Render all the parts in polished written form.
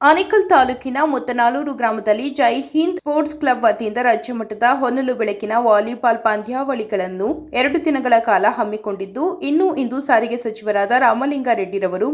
ಆನೇಕಲ್ ತಾಲೂಕಿನ ಮುತ್ತನಾಳೂರು ಗ್ರಾಮದಲ್ಲಿ ಜೈ Hind sports club ವತಿಯಿಂದ ರಾಜ್ಯ ಮಟ್ಟದ ಹೊನಲು ಬೆಳಕಿನ ವಾಲಿಬಾಲ್ ಪಂದ್ಯಾವಳಿಗಳನ್ನು 2 ದಿನಗಳ ಕಾಲ ಹಮ್ಮಿಕೊಂಡಿದ್ದು, ಇಂದು ಸಾರಿಗೆ ಸಚಿವರಾದ ರಾಮಲಿಂಗಾರೆಡ್ಡಿರವರು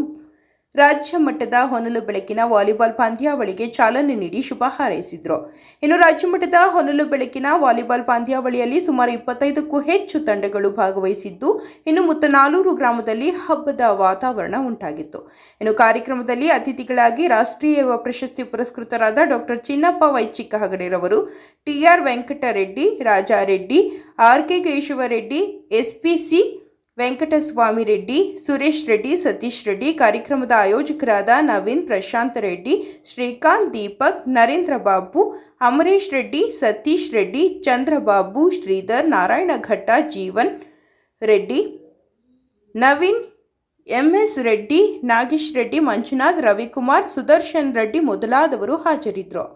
ರಾಜ್ಯ ಮಟ್ಟದ ಹೊನಲು ಬೆಳಕಿನ ವಾಲಿಬಾಲ್ ಪಂದ್ಯಾವಳಿಗೆ ಚಾಲನೆ ನೀಡಿ ಶುಭ ಹಾರೈಸಿದರು. ಇನ್ನು ರಾಜ್ಯ ಮಟ್ಟದ ಹೊನಲು ಬೆಳಕಿನ ವಾಲಿಬಾಲ್ ಪಂದ್ಯಾವಳಿಯಲ್ಲಿ ಸುಮಾರು 25ಕ್ಕೂ ಹೆಚ್ಚು ತಂಡಗಳು ಭಾಗವಹಿಸಿದ್ದು, ಇನ್ನು ಮುತ್ತನಾಳೂರು ಗ್ರಾಮದಲ್ಲಿ ಹಬ್ಬದ ವಾತಾವರಣ ಉಂಟಾಗಿತ್ತು. ಇನ್ನು ಕಾರ್ಯಕ್ರಮದಲ್ಲಿ ಅತಿಥಿಗಳಾಗಿ ರಾಷ್ಟ್ರೀಯ ಯುವ ಪ್ರಶಸ್ತಿ ಪುರಸ್ಕೃತರಾದ ಡಾಕ್ಟರ್ ಚಿನ್ನಪ್ಪ ವೈ ಚಿಕ್ಕಹಗಡೆರವರು, T R Venkatareddy, Rajareddy, R K Keshavareddy, S P C Venkataswamy Reddy, Suresh Reddy, Satish Reddy, ಕಾರ್ಯಕ್ರಮದ ಆಯೋಜಕರಾದ ನವೀನ್, ಪ್ರಶಾಂತ್ ರೆಡ್ಡಿ, ಶ್ರೀಕಾಂತ್, ದೀಪಕ್, ನರೇಂದ್ರ ಬಾಬು, ಅಮರೇಶ್ ರೆಡ್ಡಿ, ಸತೀಶ್ ರೆಡ್ಡಿ, ಚಂದ್ರಬಾಬು, ಶ್ರೀಧರ್, ನಾರಾಯಣ ಘಟ್ಟ, ಜೀವನ್ ರೆಡ್ಡಿ, ನವೀನ್, ಎಂಎಸ್ ರೆಡ್ಡಿ, ನಾಗೇಶ್ ರೆಡ್ಡಿ, ಮಂಜುನಾಥ್, ರವಿಕುಮಾರ್, ಸುದರ್ಶನ್ ರೆಡ್ಡಿ ಮೊದಲಾದವರು ಹಾಜರಿದ್ದರು.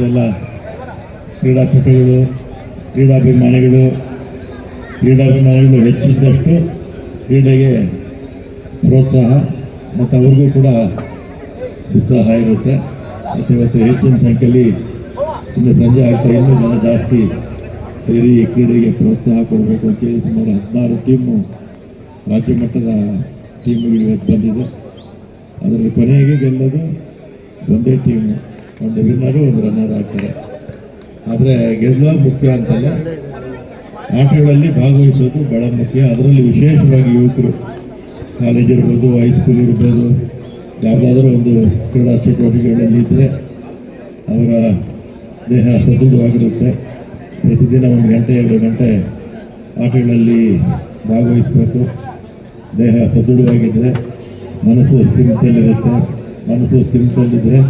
ಎಲ್ಲ ಕ್ರೀಡಾಪಟುಗಳು, ಕ್ರೀಡಾಭಿಮಾನಿಗಳು ಹೆಚ್ಚಿದ್ದಷ್ಟು ಕ್ರೀಡೆಗೆ ಪ್ರೋತ್ಸಾಹ ಮತ್ತು ಅವ್ರಿಗೂ ಕೂಡ ಉತ್ಸಾಹ ಇರುತ್ತೆ. ಮತ್ತು ಇವತ್ತು ಹೆಚ್ಚಿನ ಸಂಖ್ಯೆಯಲ್ಲಿ ಇನ್ನು ಸಂಜೆ ಆಗ್ತಾ ಇನ್ನೂ ಜನ ಜಾಸ್ತಿ ಸೇರಿ ಕ್ರೀಡೆಗೆ ಪ್ರೋತ್ಸಾಹ ಕೊಡಬೇಕು ಅಂತೇಳಿ ಸುಮಾರು 16 ಟೀಮು ರಾಜ್ಯ ಮಟ್ಟದ ಟೀಮುಗಳು ಇವತ್ತು ಬಂದಿದೆ. ಅದರಲ್ಲಿ ಕೊನೆಗೆ ಗೆಲ್ಲೋದು ಒಂದೇ ಟೀಮು, ಒಂದು ವಿನ್ನರು ಒಂದು ರನ್ನರ್ ಆಗ್ತಾರೆ. ಆದರೆ ಗೆಲ್ಲ ಮುಖ್ಯ ಅಂತಲ್ಲ, ಆಟಗಳಲ್ಲಿ ಭಾಗವಹಿಸೋದು ಭಾಳ ಮುಖ್ಯ. ಅದರಲ್ಲಿ ವಿಶೇಷವಾಗಿ ಯುವಕರು, ಕಾಲೇಜ್ ಇರ್ಬೋದು, ಹೈಸ್ಕೂಲ್ ಇರ್ಬೋದು, ಯಾವುದಾದ್ರೂ ಒಂದು ಕ್ರೀಡಾ ಚಟುವಟಿಕೆಗಳಲ್ಲಿ ಇದ್ದರೆ ಅವರ ದೇಹ ಸದೃಢವಾಗಿರುತ್ತೆ. ಪ್ರತಿದಿನ 1 ಗಂಟೆ 2 ಗಂಟೆ ಆಟಗಳಲ್ಲಿ ಭಾಗವಹಿಸಬೇಕು. ದೇಹ ಸದೃಢವಾಗಿದ್ದರೆ ಮನಸ್ಸು ಸ್ಥಿಮಿತದಲ್ಲಿರುತ್ತೆ. ಮನಸ್ಸು ಸ್ಥಿಮಿತದಲ್ಲಿದ್ದರೆ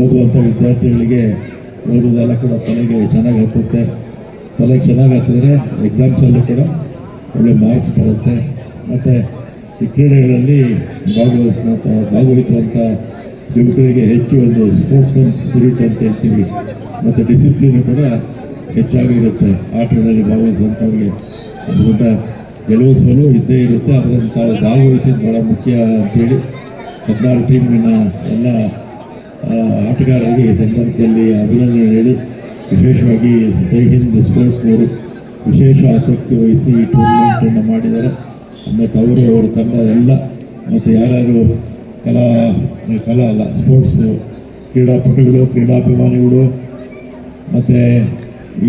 ಓದುವಂಥ ವಿದ್ಯಾರ್ಥಿಗಳಿಗೆ ಓದೋದೆಲ್ಲ ಕೂಡ ತಲೆಗೆ ಚೆನ್ನಾಗಿ ಹತ್ತುತ್ತೆ. ತಲೆಗೆ ಚೆನ್ನಾಗಿ ಹತ್ತಿದ್ರೆ ಎಕ್ಸಾಮ್ಸಲ್ಲೂ ಕೂಡ ಒಳ್ಳೆ ಮಾರ್ಕ್ಸ್ ಬರುತ್ತೆ. ಮತ್ತು ಈ ಕ್ರೀಡೆಗಳಲ್ಲಿ ಭಾಗವಹಿಸುವಂಥ ಯುವಕರಿಗೆ ಹೆಚ್ಚು ಒಂದು ಸ್ಪೋರ್ಟ್ಸ್ಮನ್ ಸ್ಪಿರಿಟ್ ಅಂತ ಹೇಳ್ತೀವಿ, ಮತ್ತು ಡಿಸಿಪ್ಲಿನ್ ಕೂಡ ಹೆಚ್ಚಾಗಿರುತ್ತೆ ಆಟಗಳಲ್ಲಿ ಭಾಗವಹಿಸುವಂಥವ್ರಿಗೆ. ಅದರಿಂದ ಗೆಲುವು ಸೋಲು ಇದ್ದೇ ಇರುತ್ತೆ. ಅದರಲ್ಲಿ ತಾವು ಭಾಗವಹಿಸೋದು ಭಾಳ ಮುಖ್ಯ ಅಂಥೇಳಿ 16 ಟೀಮಿನ ಎಲ್ಲ ಆಟಗಾರರಿಗೆ ಈ ಸಂದರ್ಭದಲ್ಲಿ ಅಭಿನಂದನೆ ಹೇಳಿ, ವಿಶೇಷವಾಗಿ ಜೈ ಹಿಂದ್ ಸ್ಪೋರ್ಟ್ಸ್ನವರು ವಿಶೇಷ ಆಸಕ್ತಿ ವಹಿಸಿ ಈ ಟೂರ್ನಮೆಂಟನ್ನು ಮಾಡಿದ್ದಾರೆ. ಮತ್ತು ಅವರ ತಂಡ ಎಲ್ಲ, ಮತ್ತು ಯಾರ್ಯಾರು ಸ್ಪೋರ್ಟ್ಸು ಕ್ರೀಡಾಪಟುಗಳು, ಕ್ರೀಡಾಭಿಮಾನಿಗಳು, ಮತ್ತು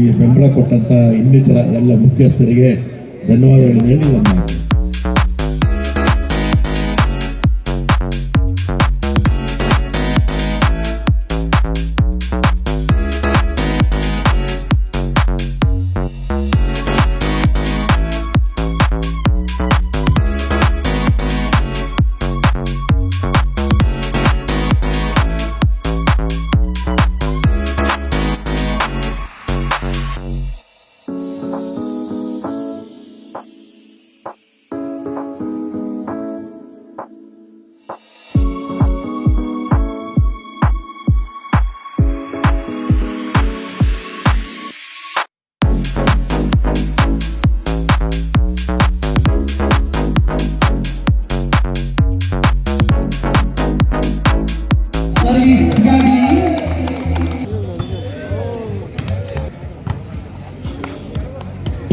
ಈ ಬೆಂಬಲ ಕೊಟ್ಟಂಥ ಇನ್ನಿತರ ಎಲ್ಲ ಮುಖ್ಯಸ್ಥರಿಗೆ ಧನ್ಯವಾದಗಳನ್ನು ಹೇಳಿ ನನ್ನ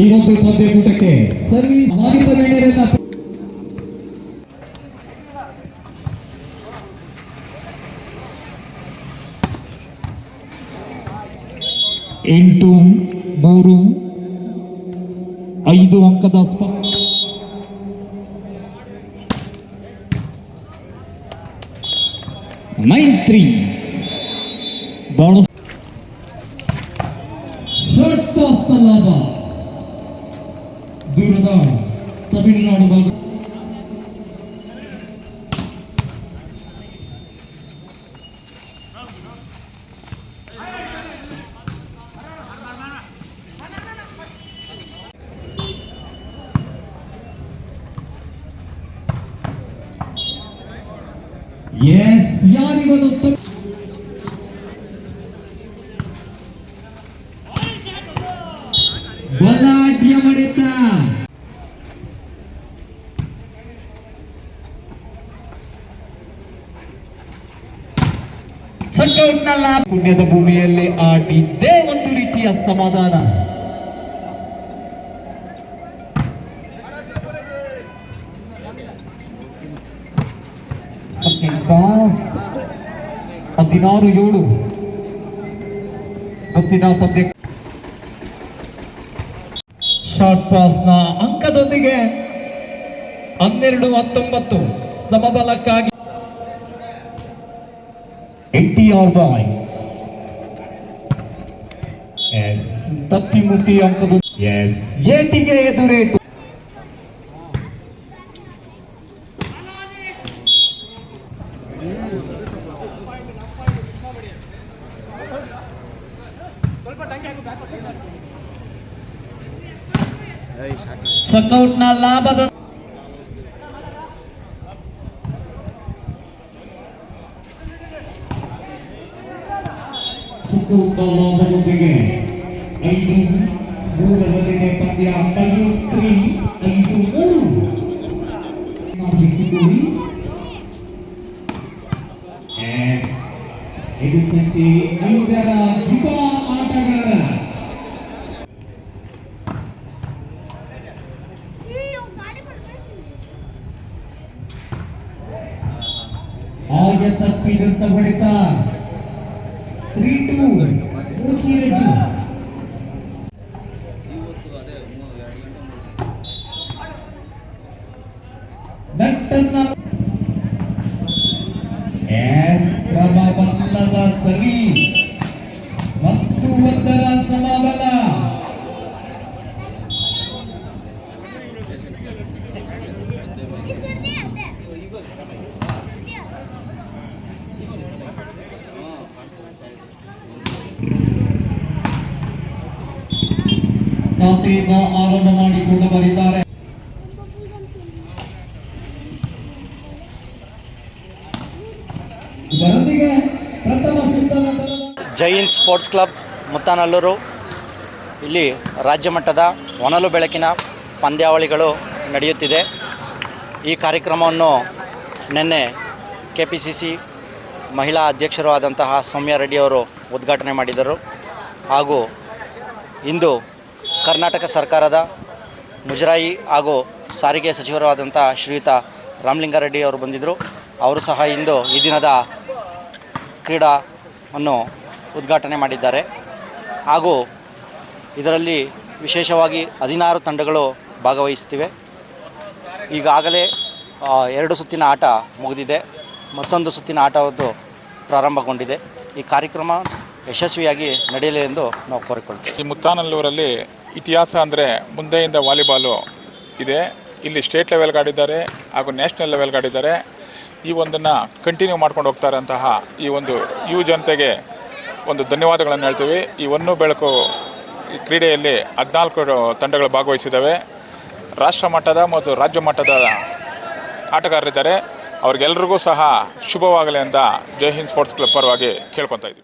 ಈ ಒಂದು ಪಂದ್ಯಕೂಟಕ್ಕೆ ಸರ್ವಿಸ್ ಆಗಿದ್ದ ಗಣ್ಯರನ್ನ 8-3 5 ಅಂಕದ ಸ್ಪಷ್ಟ 9-3 ಬಹಳ ಶರ್ಟ್ ಟಾಸ್ ಲಾಭ ದೂರದ ತಮಿಳುನಾಡು ಭಾಗ ಎಸ್ ಯಾರಿವನು ಬಲಾಢ್ಯ ಹೊಡೆತ ಸಟ್ಔಟ್ನಲ್ಲ ಪುಣ್ಯದ ಭೂಮಿಯಲ್ಲಿ ಆಡಿದ್ದೇ ಒಂದು ರೀತಿಯ ಸಮಾಧಾನ. ಸೆಕೆಂಡ್ ಪಾಸ್ 16-7 ಗೊತ್ತಿನ ಪಂದ್ಯ ಶಾರ್ಟ್ ಪಾಸ್ ನ ಅಂಕದೊಂದಿಗೆ 12-19 ಸಮಬಲಕ್ಕಾಗಿ NTR ಬಾಯ್ಸ್ ಎಸ್ ತತ್ತಿಮುಟ್ಟಿ ಅಂಕದ ಎಸ್ ಏಟಿಗೆ ಎದುರೇಟು ಚೆಕ್ಔಟ್ ನ ಲಾಭದ ಚೆಕ್ಔಟ್ ನ ಲಾಭದೊಂದಿಗೆ 5-3 ಪಂದ್ಯ 5-3 ಇದು ಸಂಖ್ಯೆ 5ರ ಯುವ ಆಟಗಾರ ಆಯ ತಪ್ಪಿದಂತ ಹೊಡೆತ 3-2 ಮುಚ್ಚಿರೆಡ್ಡಿ ದಟ್ಟನ್ನ ಎಸ್ ಕ್ರಮಬಲ್ಲದ ಸರ್ವೀಸ್ ಮತ್ತು 1ರ ಸಮಬಲ ಖಾತೆಯಿಂದ ಆರಂಭ ಮಾಡಿಕೊಂಡು ಬರಿದ್ದಾರೆ. ಇದರೊಂದಿಗೆ ಪ್ರಥಮ ಸುತ್ತನ ಜೈ ಹಿಂದ್ ಸ್ಪೋರ್ಟ್ಸ್ ಕ್ಲಬ್ ಮುತ್ತಾನಲ್ಲೂರು ಇಲ್ಲಿ ರಾಜ್ಯ ಮಟ್ಟದ ಹೊನಲು ಬೆಳಕಿನ ಪಂದ್ಯಾವಳಿಗಳು ನಡೆಯುತ್ತಿದೆ. ಈ ಕಾರ್ಯಕ್ರಮವನ್ನು ನಿನ್ನೆ KPCC ಮಹಿಳಾ ಅಧ್ಯಕ್ಷರು ಆದಂತಹ ಸೌಮ್ಯ ರೆಡ್ಡಿ ಅವರು ಉದ್ಘಾಟನೆ ಮಾಡಿದರು. ಹಾಗೂ ಇಂದು ಕರ್ನಾಟಕ ಸರ್ಕಾರದ ಮುಜರಾಯಿ ಹಾಗೂ ಸಾರಿಗೆ ಸಚಿವರು ಆದಂಥ ಶ್ರೀಯುತ ರಾಮಲಿಂಗಾರೆಡ್ಡಿ ಅವರು ಬಂದಿದ್ದರು. ಅವರು ಸಹ ಇಂದು ಈ ದಿನದ ಕ್ರೀಡಾವನ್ನು ಉದ್ಘಾಟನೆ ಮಾಡಿದ್ದಾರೆ. ಹಾಗೂ ಇದರಲ್ಲಿ ವಿಶೇಷವಾಗಿ 16 ತಂಡಗಳು ಭಾಗವಹಿಸುತ್ತಿವೆ. ಈಗಾಗಲೇ 2 ಸುತ್ತಿನ ಆಟ ಮುಗಿದಿದೆ, ಮತ್ತೊಂದು ಸುತ್ತಿನ ಆಟವನ್ನು ಪ್ರಾರಂಭಗೊಂಡಿದೆ. ಈ ಕಾರ್ಯಕ್ರಮ ಯಶಸ್ವಿಯಾಗಿ ನಡೆಯಲಿ ಎಂದು ನಾವು ಕೋರಿಕೊಳ್ತೇವೆ. ಈ ಮುತ್ತಾನಲ್ಲೂರಲ್ಲಿ ಇತಿಹಾಸ ಅಂದರೆ ಮುಂದೆಯಿಂದ ವಾಲಿಬಾಲು ಇದೆ. ಇಲ್ಲಿ ಸ್ಟೇಟ್ ಲೆವೆಲ್ಗೆ ಆಡಿದ್ದಾರೆ ಹಾಗೂ ನ್ಯಾಷನಲ್ ಲೆವೆಲ್ಗೆ ಆಡಿದ್ದಾರೆ. ಈ ಒಂದನ್ನು ಕಂಟಿನ್ಯೂ ಮಾಡ್ಕೊಂಡು ಹೋಗ್ತಾರಂತಹ ಈ ಒಂದು ಯುವ ಜನತೆಗೆ ಒಂದು ಧನ್ಯವಾದಗಳನ್ನು ಹೇಳ್ತೀವಿ. ಈ ಹೊನ್ನು ಬೆಳಕು ಈ ಕ್ರೀಡೆಯಲ್ಲಿ 14 ತಂಡಗಳು ಭಾಗವಹಿಸಿದ್ದಾವೆ. ರಾಷ್ಟ್ರ ಮಟ್ಟದ ಮತ್ತು ರಾಜ್ಯ ಮಟ್ಟದ ಆಟಗಾರರಿದ್ದಾರೆ. ಅವ್ರಿಗೆಲ್ರಿಗೂ ಸಹ ಶುಭವಾಗಲಿ ಅಂತ ಜೈ ಹಿಂದ್ ಸ್ಪೋರ್ಟ್ಸ್ ಕ್ಲಬ್ ಪರವಾಗಿ ಕೇಳ್ಕೊತಾ ಇದ್ದೀವಿ.